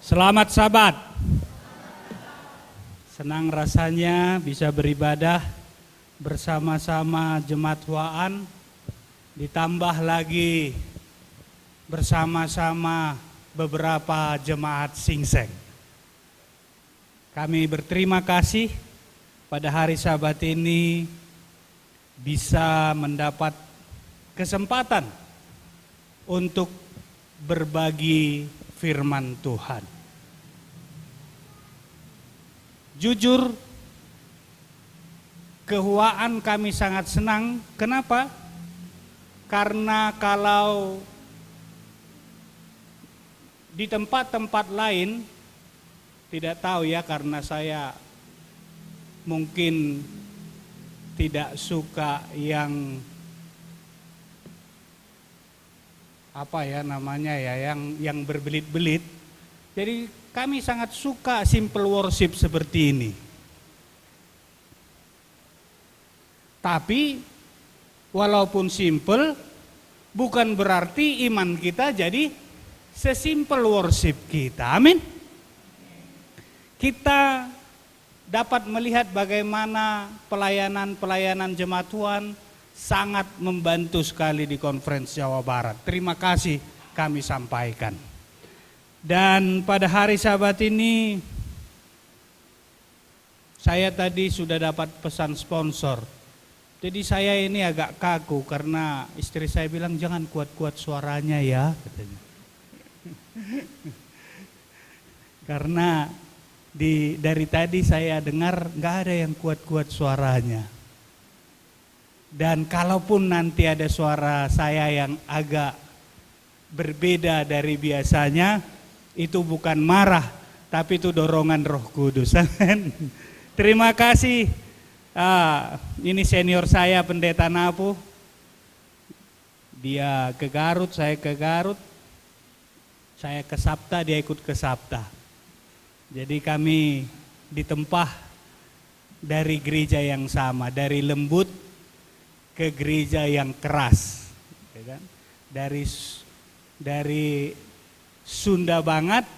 Selamat Sabat. Senang rasanya bisa beribadah bersama-sama jemaat Waan, ditambah lagi bersama-sama beberapa jemaat Singseng. Kami berterima kasih pada hari Sabat ini bisa mendapat kesempatan untuk berbagi firman Tuhan. Jujur, kehuaan kami sangat senang. Kenapa? Karena kalau di tempat-tempat lain, tidak tahu ya, karena saya mungkin tidak suka yang yang berbelit-belit. Jadi kami sangat suka simple worship seperti ini. Tapi walaupun simple, bukan berarti iman kita jadi sesimpel worship kita. Amin. Kita dapat melihat bagaimana pelayanan jemaat Tuhan sangat membantu sekali di Conference Jawa Barat. Terima kasih kami sampaikan. Dan pada hari Sabat ini saya tadi sudah dapat pesan sponsor. Jadi saya ini agak kaku karena istri saya bilang jangan kuat-kuat suaranya ya, katanya. Karena dari tadi saya dengar nggak ada yang kuat-kuat suaranya. Dan kalaupun nanti ada suara saya yang agak berbeda dari biasanya, itu bukan marah, tapi itu dorongan Roh Kudus. Terima kasih. Ini senior saya, Pendeta Napu. Dia ke Garut, saya ke Garut. Saya ke Sabta, dia ikut ke Sabta. Jadi kami ditempah dari gereja yang sama, dari lembut ke gereja yang keras, ya kan? Dari Sunda banget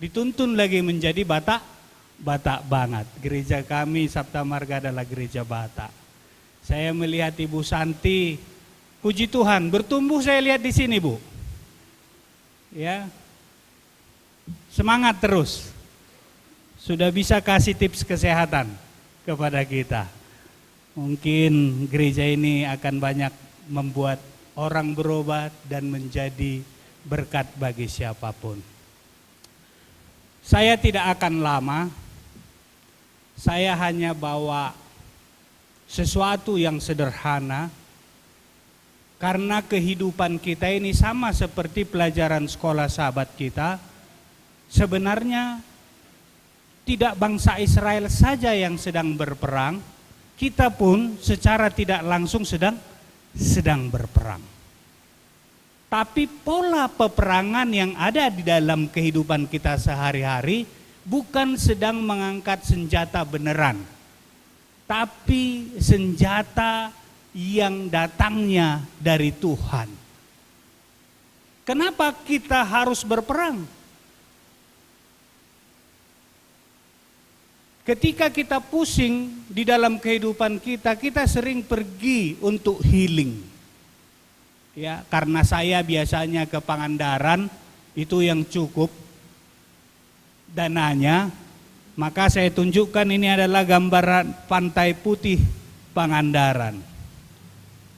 dituntun lagi menjadi Batak banget. Gereja kami Sabta Marga adalah gereja Batak. Saya melihat Ibu Santi, puji Tuhan, bertumbuh saya lihat di sini, Bu. Ya. Semangat terus. Sudah bisa kasih tips kesehatan kepada kita. Mungkin gereja ini akan banyak membuat orang berobat dan menjadi berkat bagi siapapun. Saya tidak akan lama. Saya hanya bawa sesuatu yang sederhana. Karena kehidupan kita ini sama seperti pelajaran sekolah Sabat kita. Sebenarnya tidak bangsa Israel saja yang sedang berperang. Kita pun secara tidak langsung sedang berperang. Tapi pola peperangan yang ada di dalam kehidupan kita sehari-hari bukan sedang mengangkat senjata beneran, tapi senjata yang datangnya dari Tuhan. Kenapa kita harus berperang? Ketika kita pusing di dalam kehidupan kita, kita sering pergi untuk healing. Ya, karena saya biasanya ke Pangandaran, itu yang cukup dananya, maka saya tunjukkan ini adalah gambaran Pantai Putih Pangandaran.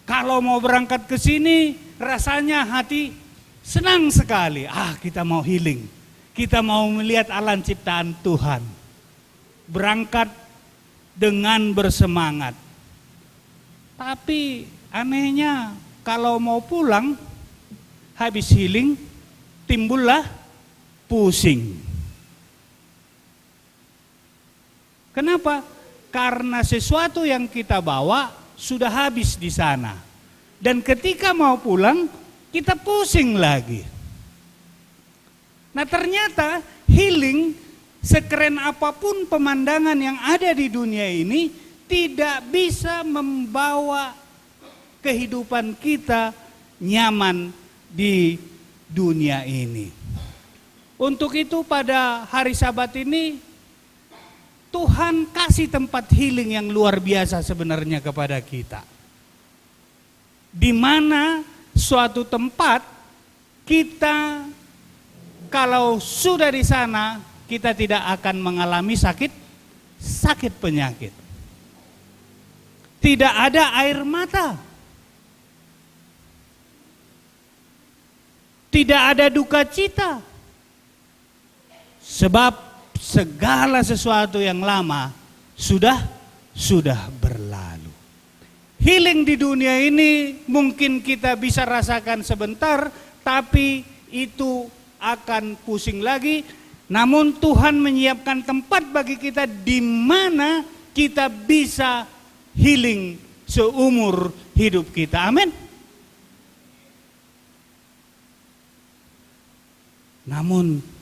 Kalau mau berangkat ke sini, rasanya hati senang sekali. Kita mau healing, kita mau melihat alam ciptaan Tuhan. Berangkat dengan bersemangat. Tapi anehnya, kalau mau pulang, habis healing, timbullah pusing. Kenapa? Karena sesuatu yang kita bawa sudah habis di sana. Dan ketika mau pulang, kita pusing lagi. Nah ternyata healing, sekeren apapun pemandangan yang ada di dunia ini, tidak bisa membawa kehidupan kita nyaman di dunia ini. Untuk itu pada hari Sabat ini Tuhan kasih tempat healing yang luar biasa sebenarnya kepada kita. Di mana suatu tempat kita kalau sudah di sana kita tidak akan mengalami sakit penyakit. Tidak ada air mata. Tidak ada duka cita. Sebab segala sesuatu yang lama sudah berlalu. Healing di dunia ini mungkin kita bisa rasakan sebentar, tapi itu akan pusing lagi. Namun Tuhan menyiapkan tempat bagi kita di mana kita bisa healing seumur hidup kita. Amin. Namun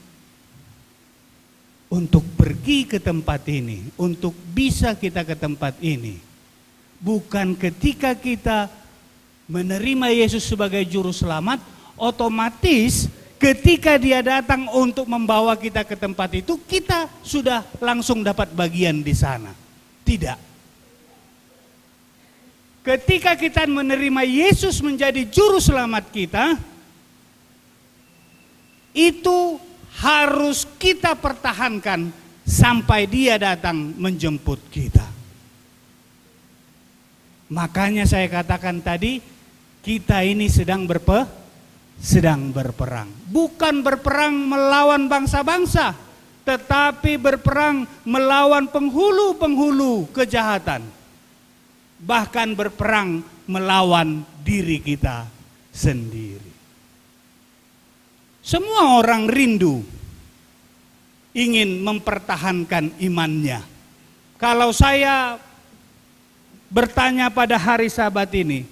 untuk pergi ke tempat ini, untuk bisa kita ke tempat ini, bukan ketika kita menerima Yesus sebagai juru selamat, otomatis ketika dia datang untuk membawa kita ke tempat itu, kita sudah langsung dapat bagian di sana. Tidak. Ketika kita menerima Yesus menjadi juru selamat kita, itu harus kita pertahankan sampai dia datang menjemput kita. Makanya saya katakan tadi, kita ini sedang berperang. Bukan berperang melawan bangsa-bangsa, tetapi berperang melawan penghulu-penghulu kejahatan. Bahkan berperang melawan diri kita sendiri. Semua orang rindu ingin mempertahankan imannya. Kalau saya bertanya pada hari Sabat ini,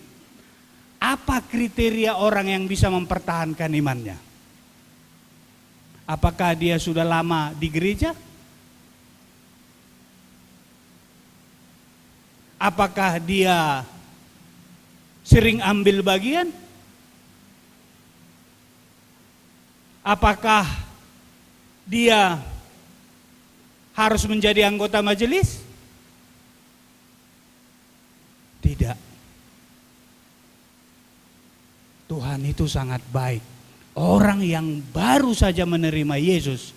apa kriteria orang yang bisa mempertahankan imannya? Apakah dia sudah lama di gereja? Apakah dia sering ambil bagian? Apakah dia harus menjadi anggota majelis? Tidak. Tuhan itu sangat baik. Orang yang baru saja menerima Yesus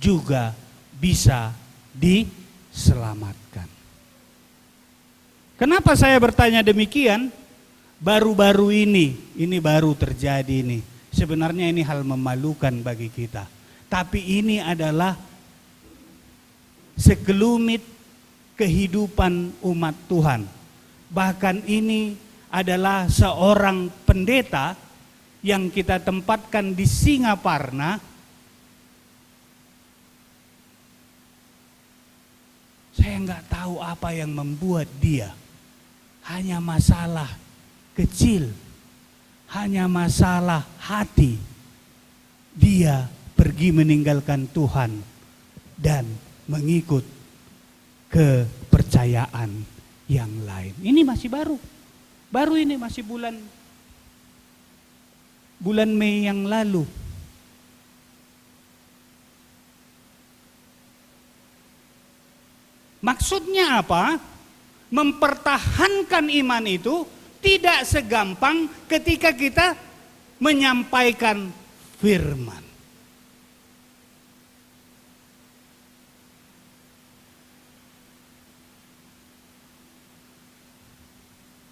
juga bisa diselamatkan. Kenapa saya bertanya demikian? Baru-baru ini baru terjadi ini. Sebenarnya ini hal memalukan bagi kita. Tapi ini adalah sekelumit kehidupan umat Tuhan. Bahkan ini adalah seorang pendeta yang kita tempatkan di Singaparna. Saya nggak tahu apa yang membuat dia. Hanya masalah kecil. Hanya masalah hati, dia pergi meninggalkan Tuhan dan mengikut kepercayaan yang lain. Ini masih baru ini masih bulan Mei yang lalu. Maksudnya apa? Mempertahankan iman itu tidak segampang ketika kita menyampaikan firman.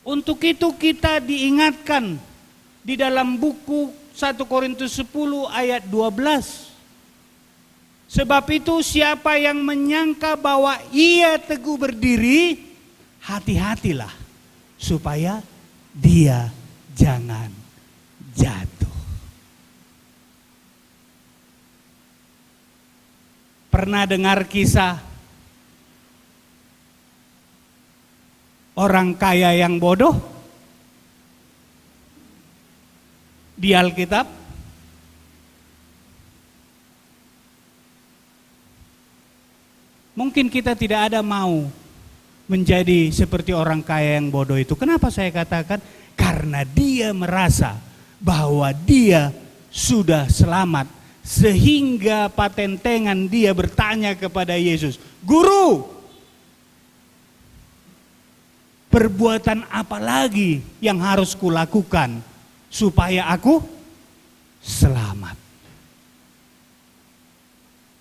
Untuk itu kita diingatkan di dalam buku 1 Korintus 10 ayat 12. Sebab itu siapa yang menyangka bahwa ia teguh berdiri, hati-hatilah supaya dia jangan jatuh. Pernah dengar kisah orang kaya yang bodoh di Alkitab? Mungkin kita tidak ada mau menjadi seperti orang kaya yang bodoh itu. Kenapa saya katakan? Karena dia merasa bahwa dia sudah selamat Sehingga patentengan dia bertanya kepada Yesus, "Guru, perbuatan apa lagi yang harus kulakukan supaya aku selamat?"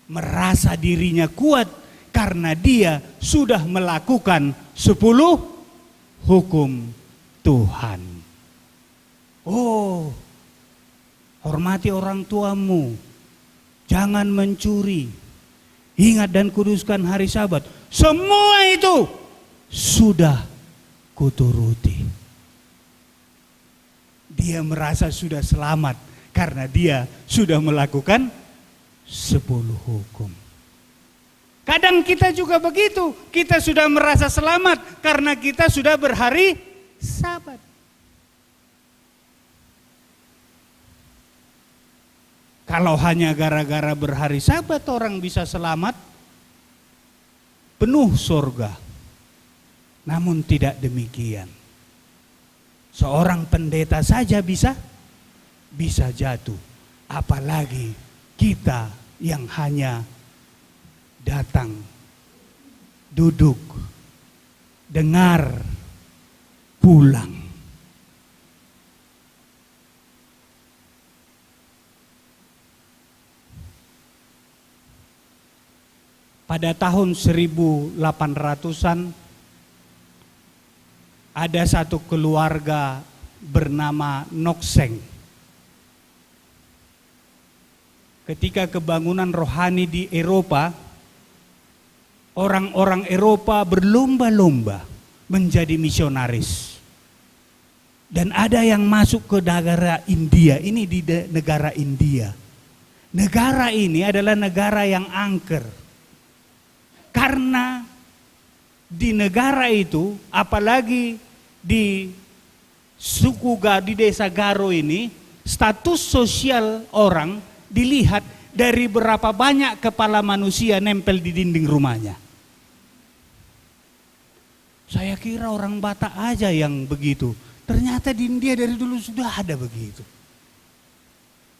Merasa dirinya kuat karena dia sudah melakukan 10 hukum Tuhan. Oh, hormati orang tuamu, jangan mencuri, ingat dan kuduskan hari Sabat. Semua itu sudah kuturuti. Dia merasa sudah selamat karena dia sudah melakukan 10 hukum. Kadang kita juga begitu, kita sudah merasa selamat karena kita sudah berhari Sabat. Kalau hanya gara-gara berhari Sabat orang bisa selamat, penuh surga. Namun tidak demikian. Seorang pendeta saja bisa jatuh, apalagi kita yang hanya datang, duduk, dengar, pulang. Pada tahun 1800-an ada satu keluarga bernama Nokseng. Ketika kebangunan rohani di Eropa, orang-orang Eropa berlomba-lomba menjadi misionaris. Dan ada yang masuk ke negara India, ini di negara India. Negara ini adalah negara yang angker. Karena di negara itu, apalagi di suku di desa Garo ini, status sosial orang dilihat dari berapa banyak kepala manusia nempel di dinding rumahnya. Saya kira orang Batak aja yang begitu. Ternyata di India dari dulu sudah ada begitu.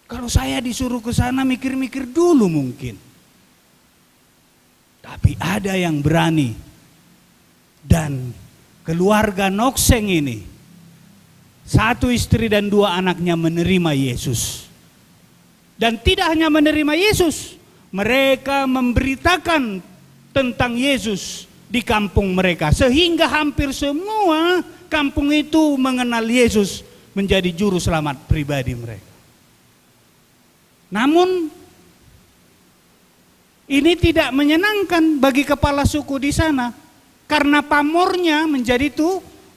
Kalau saya disuruh ke sana mikir-mikir dulu mungkin. Tapi ada yang berani. Dan keluarga Nokseng ini, satu istri dan 2 anaknya menerima Yesus. Dan tidak hanya menerima Yesus, mereka memberitakan tentang Yesus di kampung mereka. Sehingga hampir semua kampung itu mengenal Yesus menjadi juru selamat pribadi mereka. Namun ini tidak menyenangkan bagi kepala suku di sana. Karena pamornya menjadi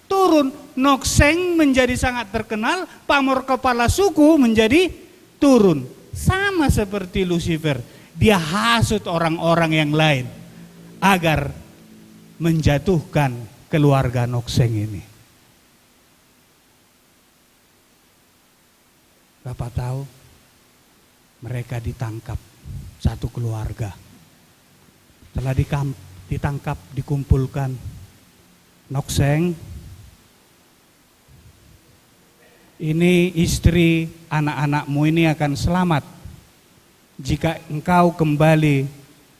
turun. Nokseng menjadi sangat terkenal, pamor kepala suku menjadi turun. Sama seperti Lucifer, dia hasut orang-orang yang lain agar menjatuhkan keluarga Nokseng ini. Bapak tahu, mereka ditangkap satu keluarga. Setelah ditangkap, dikumpulkan. Nokseng, ini istri anak-anakmu ini akan selamat jika engkau kembali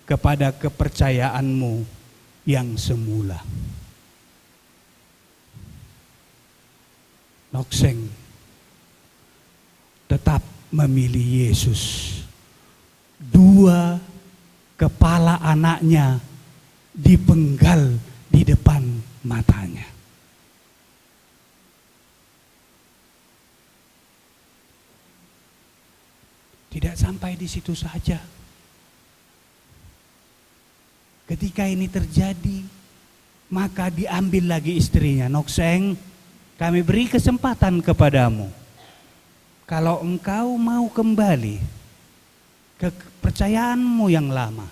kepada kepercayaanmu yang semula. Nokseng tetap memilih Yesus. 2 kepala anaknya dipenggal di depan matanya. Tidak sampai di situ saja. Ketika ini terjadi, maka diambil lagi istrinya. Nokseng, kami beri kesempatan kepadamu. Kalau engkau mau kembali ke kepercayaanmu yang lama,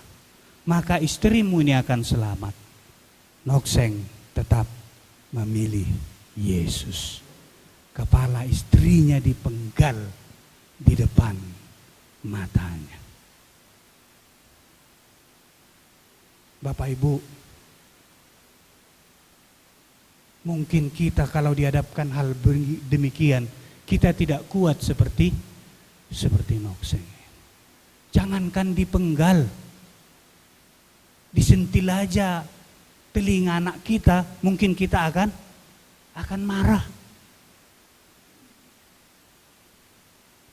maka istrimu ini akan selamat. Nokseng tetap memilih Yesus. Kepala istrinya dipenggal di depan matanya. Bapak Ibu, mungkin kita kalau dihadapkan hal demikian, kita tidak kuat seperti Nokseng. Jangankan dipenggal, disentil aja telinga anak kita, mungkin kita akan marah.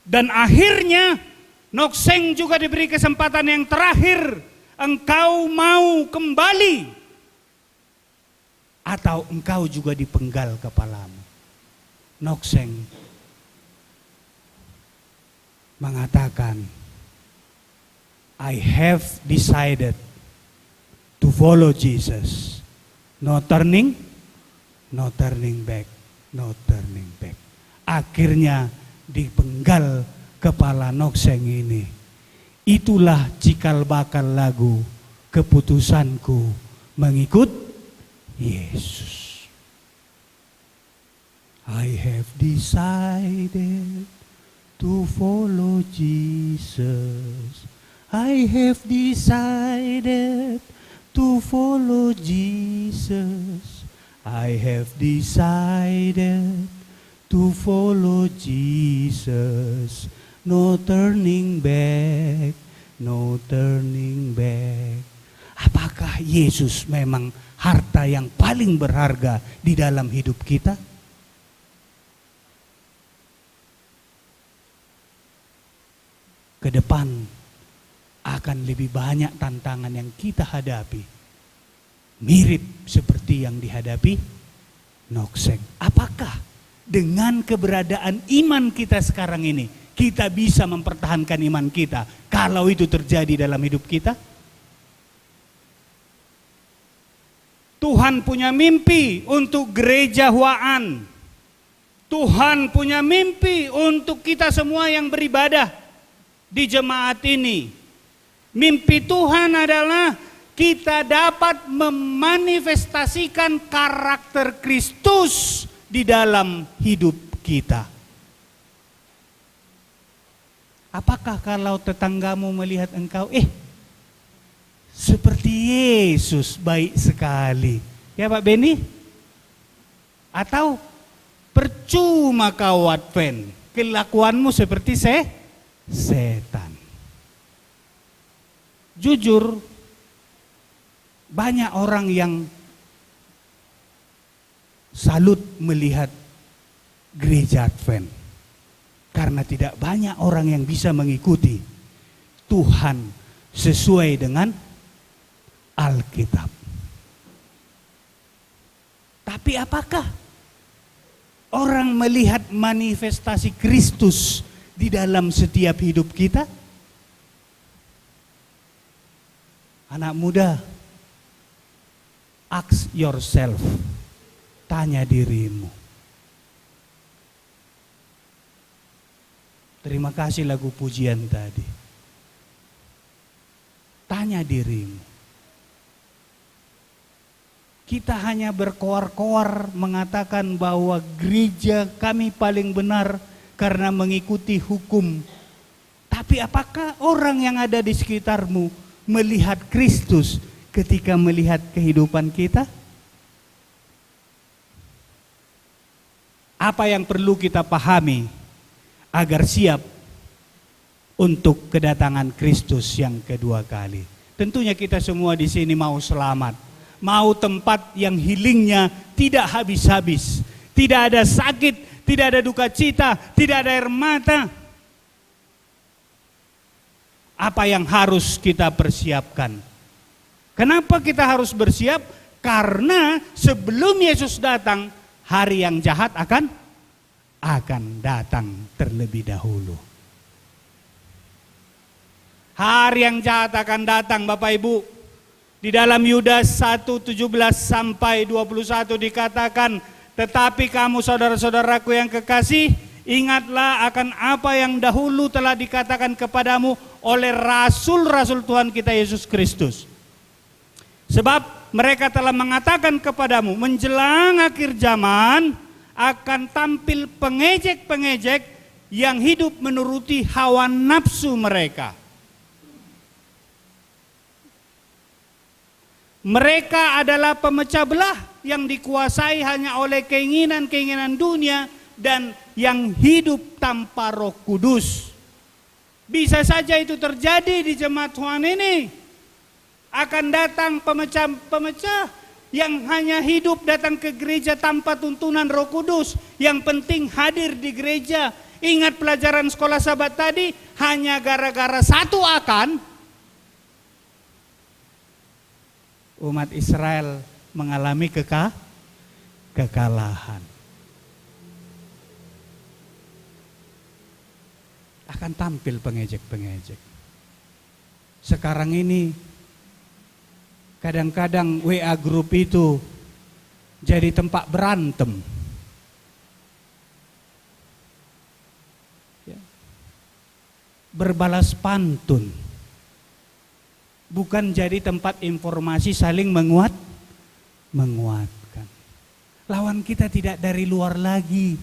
Dan akhirnya Nokseng juga diberi kesempatan yang terakhir. Engkau mau kembali atau engkau juga dipenggal kepalamu. Nokseng mengatakan, I have decided to follow Jesus. No turning back, no turning back. Akhirnya dipenggal kepala Nokseng ini. Itulah cikal bakal lagu keputusanku mengikut Yesus. I have decided to follow Jesus. I have decided to follow Jesus. I have decided to follow Jesus. No turning back, no turning back. Apakah Yesus memang harta yang paling berharga di dalam hidup kita? Ke depan akan lebih banyak tantangan yang kita hadapi. Mirip seperti yang dihadapi Nokseng. Apakah dengan keberadaan iman kita sekarang ini, kita bisa mempertahankan iman kita kalau itu terjadi dalam hidup kita? Tuhan punya mimpi untuk gereja Huaan. Tuhan punya mimpi untuk kita semua yang beribadah di jemaat ini. Mimpi Tuhan adalah kita dapat memanifestasikan karakter Kristus di dalam hidup kita. Apakah kalau tetanggamu melihat engkau, seperti Yesus baik sekali, ya Pak Beni? Atau percuma kau Advent, kelakuanmu seperti setan. Jujur, banyak orang yang salut melihat gereja Advent. Karena tidak banyak orang yang bisa mengikuti Tuhan sesuai dengan Alkitab. Tapi apakah orang melihat manifestasi Kristus di dalam setiap hidup kita? Anak muda, ask yourself, tanya dirimu. Terima kasih lagu pujian tadi. Tanya dirimu. Kita hanya berkoar-koar mengatakan bahwa gereja kami paling benar karena mengikuti hukum. Tapi apakah orang yang ada di sekitarmu melihat Kristus ketika melihat kehidupan kita? Apa yang perlu kita pahami agar siap untuk kedatangan Kristus yang kedua kali? Tentunya kita semua di sini mau selamat, mau tempat yang healingnya tidak habis-habis, tidak ada sakit, tidak ada duka cita, tidak ada air mata. Apa yang harus kita persiapkan? Kenapa kita harus bersiap? Karena sebelum Yesus datang, hari yang jahat akan datang terlebih dahulu. Hari yang jahat akan datang, Bapak Ibu. Di dalam Yudas 1:17 sampai 21 dikatakan, tetapi kamu saudara-saudaraku yang kekasih, ingatlah akan apa yang dahulu telah dikatakan kepadamu oleh rasul-rasul Tuhan kita Yesus Kristus. Sebab mereka telah mengatakan kepadamu, menjelang akhir zaman akan tampil pengejek-pengejek yang hidup menuruti hawa nafsu mereka. Mereka adalah pemecah belah yang dikuasai hanya oleh keinginan-keinginan dunia dan yang hidup tanpa Roh Kudus. Bisa saja itu terjadi di jemaat Tuhan ini. Akan datang pemecah-pemecah yang hanya hidup datang ke gereja tanpa tuntunan Roh Kudus. Yang penting hadir di gereja. Ingat pelajaran sekolah Sabat tadi, hanya gara-gara satu akan umat Israel mengalami kekalahan. Akan tampil pengejek-pengejek. Sekarang ini kadang-kadang WA grup itu jadi tempat berantem. Berbalas pantun. Bukan jadi tempat informasi saling menguatkan. Lawan kita tidak dari luar lagi,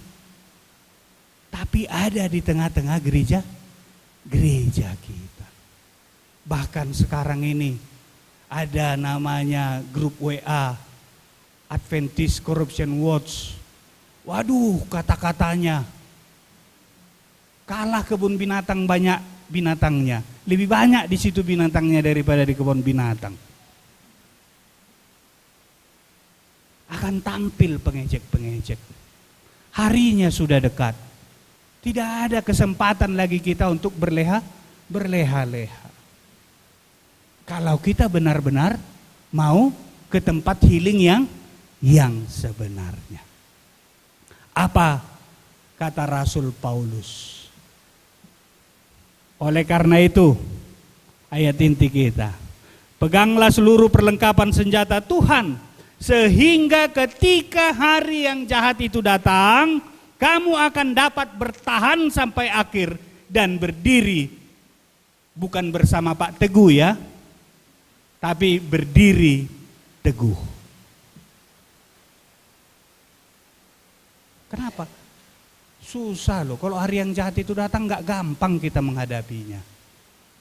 tapi ada di tengah-tengah gereja kita. Bahkan sekarang ini ada namanya grup WA Adventist Corruption Watch. Waduh, kata-katanya kalah kebun binatang banyak binatangnya. Lebih banyak di situ binatangnya daripada di kebun binatang. Akan tampil pengejek-pengejek. Harinya sudah dekat. Tidak ada kesempatan lagi kita untuk berleha-leha. Kalau kita benar-benar mau ke tempat healing yang sebenarnya. Apa kata Rasul Paulus? Oleh karena itu, ayat inti kita, peganglah seluruh perlengkapan senjata Tuhan, sehingga ketika hari yang jahat itu datang, kamu akan dapat bertahan sampai akhir dan berdiri, bukan bersama Pak Teguh ya, tapi berdiri teguh. Kenapa? Susah loh, kalau hari yang jahat itu datang gak gampang kita menghadapinya.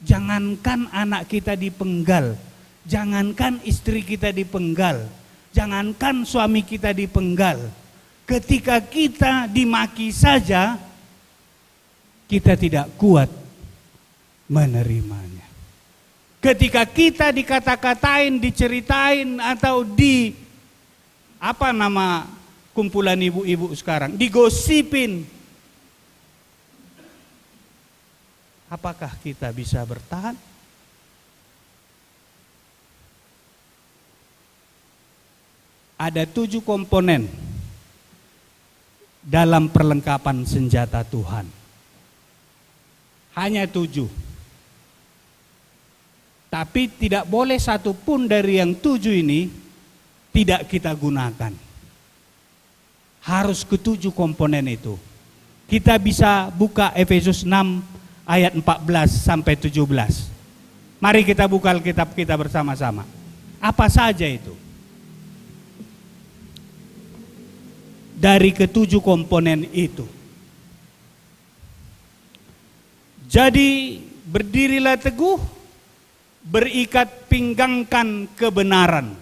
Jangankan anak kita dipenggal, jangankan istri kita dipenggal, jangankan suami kita dipenggal. Ketika kita dimaki saja, kita tidak kuat menerimanya. Ketika kita dikata-katain, diceritain atau apa nama kumpulan ibu-ibu sekarang, digosipin, apakah kita bisa bertahan? Ada 7 komponen dalam perlengkapan senjata Tuhan. Hanya 7. Tapi tidak boleh satu pun dari yang 7 ini tidak kita gunakan. Harus ke-7 komponen itu. Kita bisa buka Efesus 6 ayat 14 sampai 17. Mari kita buka Alkitab kita bersama-sama. Apa saja itu? Dari ke-7 komponen itu. Jadi berdirilah teguh, berikat pinggangkan kebenaran,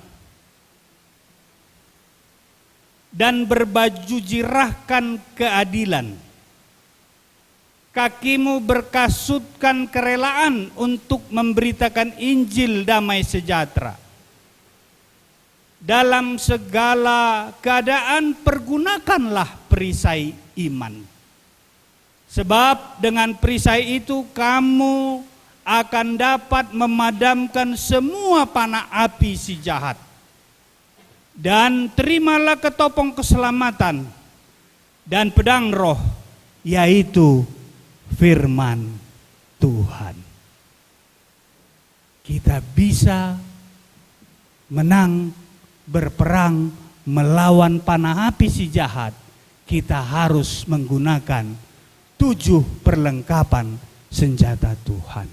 dan berbaju jirahkan keadilan. Kakimu berkasutkan kerelaan untuk memberitakan Injil damai sejahtera. Dalam segala keadaan pergunakanlah perisai iman. Sebab dengan perisai itu kamu akan dapat memadamkan semua panah api si jahat. Dan terimalah ketopong keselamatan dan pedang roh, yaitu firman Tuhan. Kita bisa menang berperang melawan panah api si jahat. Kita harus menggunakan 7 perlengkapan senjata Tuhan.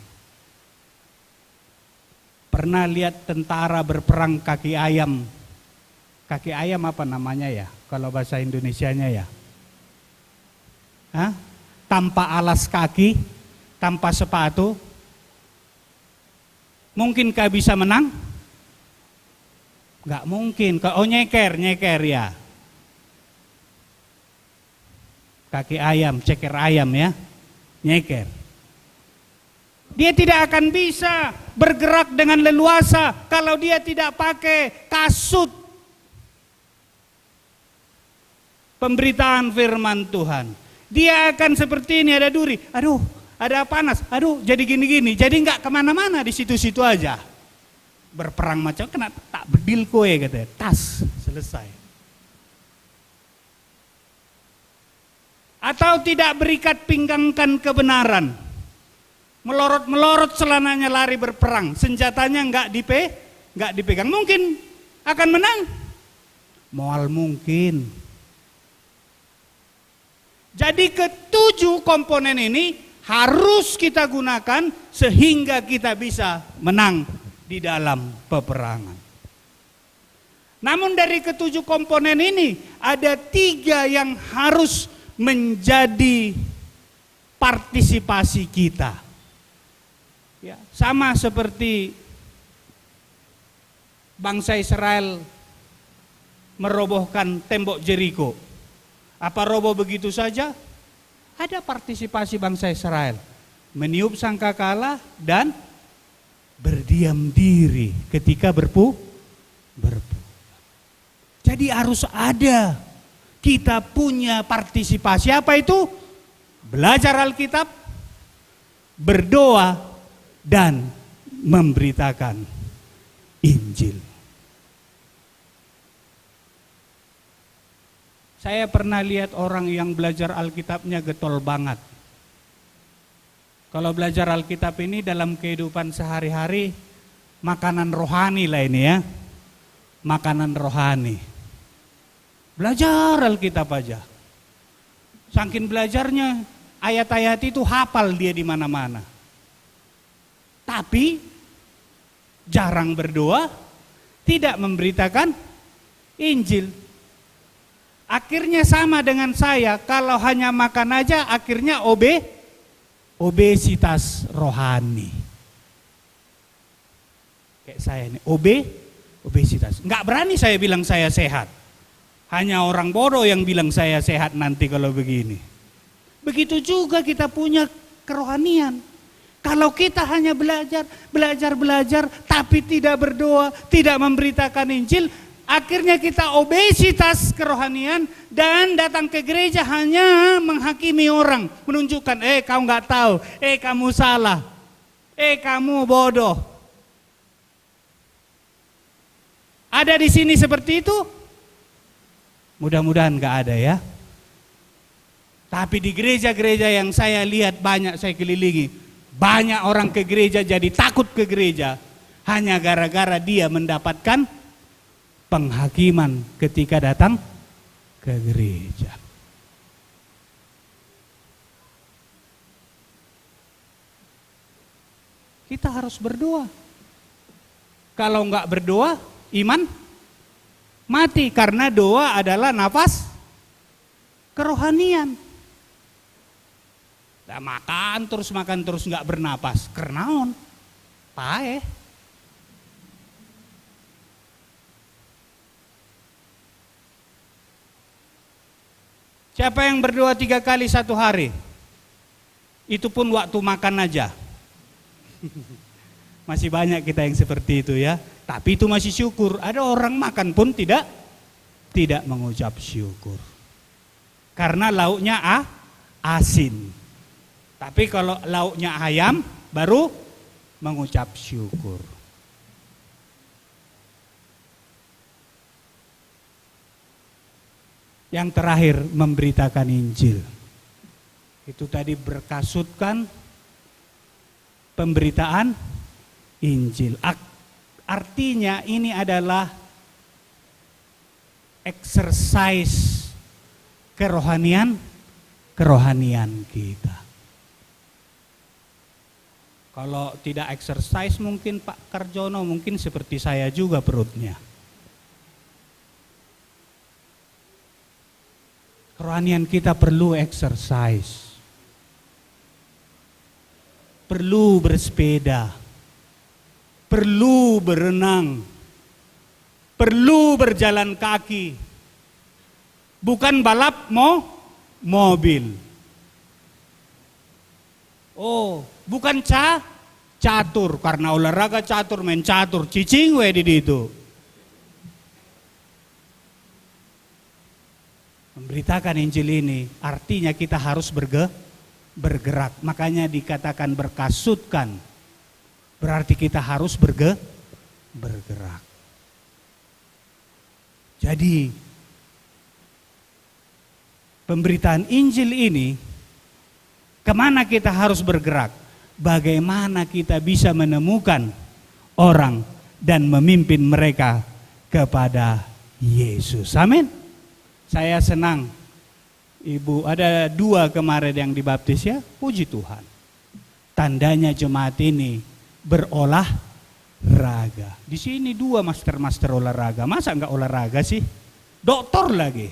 Pernah lihat tentara berperang kaki ayam? Kaki ayam apa namanya ya? Kalau bahasa Indonesianya ya? Hah? Tanpa alas kaki, tanpa sepatu. Mungkinkah bisa menang? Enggak mungkin. Oh nyeker ya. Kaki ayam, ceker ayam ya. Nyeker. Dia tidak akan bisa bergerak dengan leluasa kalau dia tidak pakai kasut pemberitaan firman Tuhan. Dia akan seperti ini, ada duri, aduh ada panas, aduh jadi gini-gini, jadi nggak kemana-mana, di situ-situ aja. Berperang macam kena tak bedil kowe katanya, tas, selesai. Atau tidak berikat pinggangkan kebenaran, melorot-melorot celananya lari berperang, senjatanya nggak dipegang, mungkin akan menang, moal mungkin. Jadi ketujuh komponen ini harus kita gunakan sehingga kita bisa menang di dalam peperangan. Namun dari ketujuh komponen ini ada 3 yang harus menjadi partisipasi kita. Ya, sama seperti bangsa Israel merobohkan tembok Jeriko. Apa roboh begitu saja? Ada partisipasi bangsa Israel. Meniup sangkakala dan berdiam diri ketika berpu. Jadi harus ada. Kita punya partisipasi. Apa itu? Belajar Alkitab, berdoa, dan memberitakan Injil. Saya pernah lihat orang yang belajar Alkitabnya getol banget. Kalau belajar Alkitab ini dalam kehidupan sehari-hari, makanan rohani lah ini ya. Makanan rohani. Belajar Alkitab aja. Saking belajarnya, ayat-ayat itu hafal dia di mana-mana. Tapi jarang berdoa, tidak memberitakan Injil. Akhirnya sama dengan saya, kalau hanya makan aja akhirnya obesitas rohani. Kayak saya ini, obesitas. Enggak berani saya bilang saya sehat. Hanya orang bodoh yang bilang saya sehat nanti kalau begini. Begitu juga kita punya kerohanian. Kalau kita hanya belajar, tapi tidak berdoa, tidak memberitakan Injil, akhirnya kita obesitas kerohanian dan datang ke gereja hanya menghakimi orang, menunjukkan, kau nggak tahu, kamu salah, kamu bodoh. Ada di sini seperti itu? Mudah-mudahan nggak ada ya. Tapi di gereja-gereja yang saya lihat banyak, saya kelilingi, banyak orang ke gereja jadi takut ke gereja hanya gara-gara dia mendapatkan penghakiman ketika datang ke gereja. Kita harus berdoa. Kalau enggak berdoa, iman mati, karena doa adalah nafas kerohanian. Nah, makan terus enggak bernapas, kernaon? Pae. Siapa yang berdoa 3 kali 1 hari? Itu pun waktu makan aja. Masih banyak kita yang seperti itu ya. Tapi itu masih syukur. Ada orang makan pun tidak mengucap syukur. Karena lauknya asin. Tapi kalau lauknya ayam baru mengucap syukur. Yang terakhir, memberitakan Injil. Itu tadi berkasutkan pemberitaan Injil. Artinya ini adalah exercise kerohanian kita. Kalau tidak exercise mungkin Pak Karjono mungkin seperti saya juga perutnya. Kerohanian kita perlu exercise. Perlu bersepeda. Perlu berenang. Perlu berjalan kaki. Bukan balap mobil. Oh, bukan catur, karena olahraga catur, main catur, cicing we di itu. Memberitakan Injil ini artinya kita harus bergerak. Makanya dikatakan berkasutkan. Berarti kita harus bergerak. Jadi pemberitaan Injil ini, kemana kita harus bergerak? Bagaimana kita bisa menemukan orang dan memimpin mereka kepada Yesus. Amin. Saya senang, Ibu, ada 2 kemarin yang dibaptis ya, puji Tuhan. Tandanya jemaat ini berolahraga. Di sini 2 master olahraga, masa enggak olahraga sih? Doktor lagi.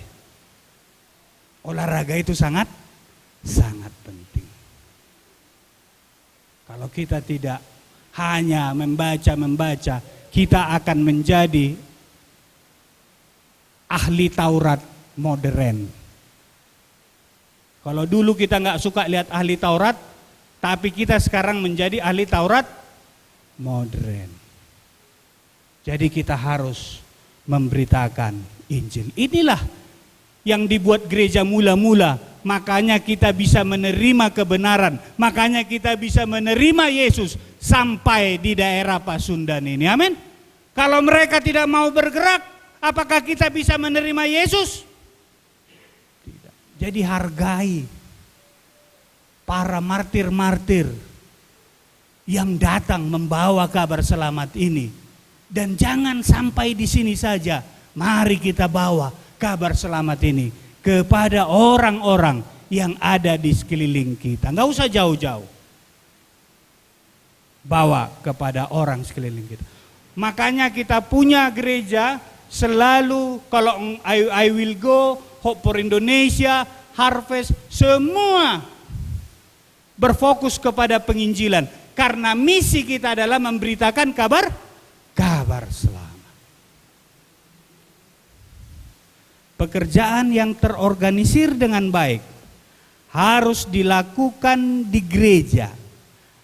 Olahraga itu sangat penting. Kalau kita tidak hanya membaca, kita akan menjadi ahli Taurat modern. Kalau dulu kita nggak suka lihat ahli Taurat, tapi kita sekarang menjadi ahli Taurat modern. Jadi kita harus memberitakan Injil. Inilah yang dibuat gereja mula-mula. Makanya kita bisa menerima kebenaran. Makanya kita bisa menerima Yesus sampai di daerah Pasundan ini. Amin. Kalau mereka tidak mau bergerak, apakah kita bisa menerima Yesus? Tidak. Jadi hargai para martir-martir yang datang membawa kabar selamat ini. Dan jangan sampai di sini saja. Mari kita bawa kabar selamat ini kepada orang-orang yang ada di sekeliling kita. Enggak usah jauh-jauh. Bawa kepada orang sekeliling kita. Makanya kita punya gereja selalu, kalau I Will Go, Hope for Indonesia, Harvest, semua berfokus kepada penginjilan. Karena misi kita adalah memberitakan kabar selamat. Pekerjaan yang terorganisir dengan baik harus dilakukan di gereja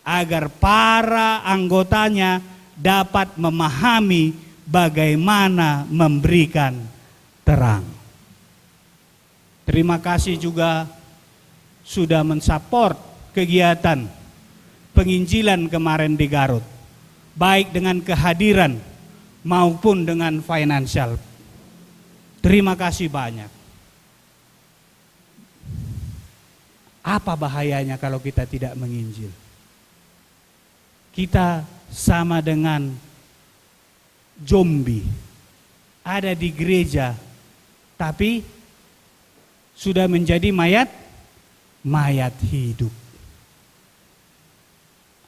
agar para anggotanya dapat memahami bagaimana memberikan terang. Terima kasih juga sudah mensupport kegiatan penginjilan kemarin di Garut, baik dengan kehadiran maupun dengan finansial. Terima kasih banyak. Apa bahayanya kalau kita tidak menginjil? Kita sama dengan zombie. Ada di gereja, tapi sudah menjadi mayat hidup.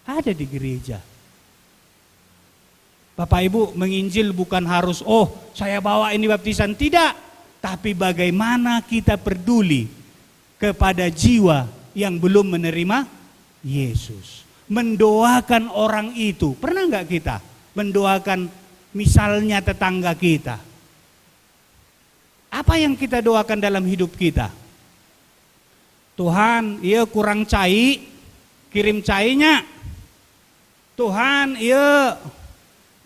Ada di gereja. Bapak Ibu, menginjil bukan harus, saya bawa ini baptisan, tidak. Tapi bagaimana kita peduli kepada jiwa yang belum menerima Yesus. Mendoakan orang itu, pernah enggak kita mendoakan misalnya tetangga kita? Apa yang kita doakan dalam hidup kita? Tuhan, iya kurang cai, kirim cainya. Tuhan, iya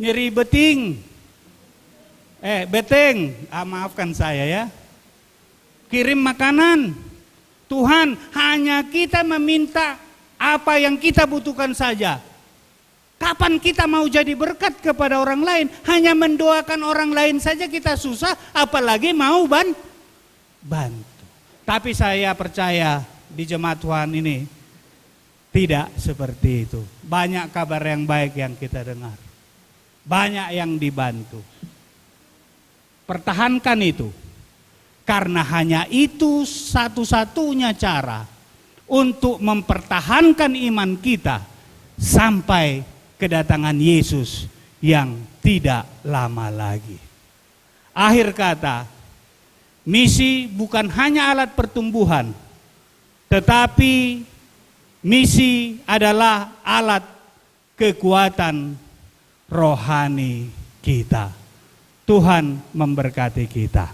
nyeri beteng, maafkan saya ya. Kirim makanan. Tuhan, hanya kita meminta apa yang kita butuhkan saja. Kapan kita mau jadi berkat kepada orang lain? Hanya mendoakan orang lain saja kita susah, apalagi mau bantu. Tapi saya percaya di jemaat Tuhan ini tidak seperti itu. Banyak kabar yang baik yang kita dengar. Banyak yang dibantu. Pertahankan itu. Karena hanya itu satu-satunya cara untuk mempertahankan iman kita sampai kedatangan Yesus yang tidak lama lagi. Akhir kata, misi bukan hanya alat pertumbuhan, tetapi misi adalah alat kekuatan rohani kita. Tuhan memberkati kita.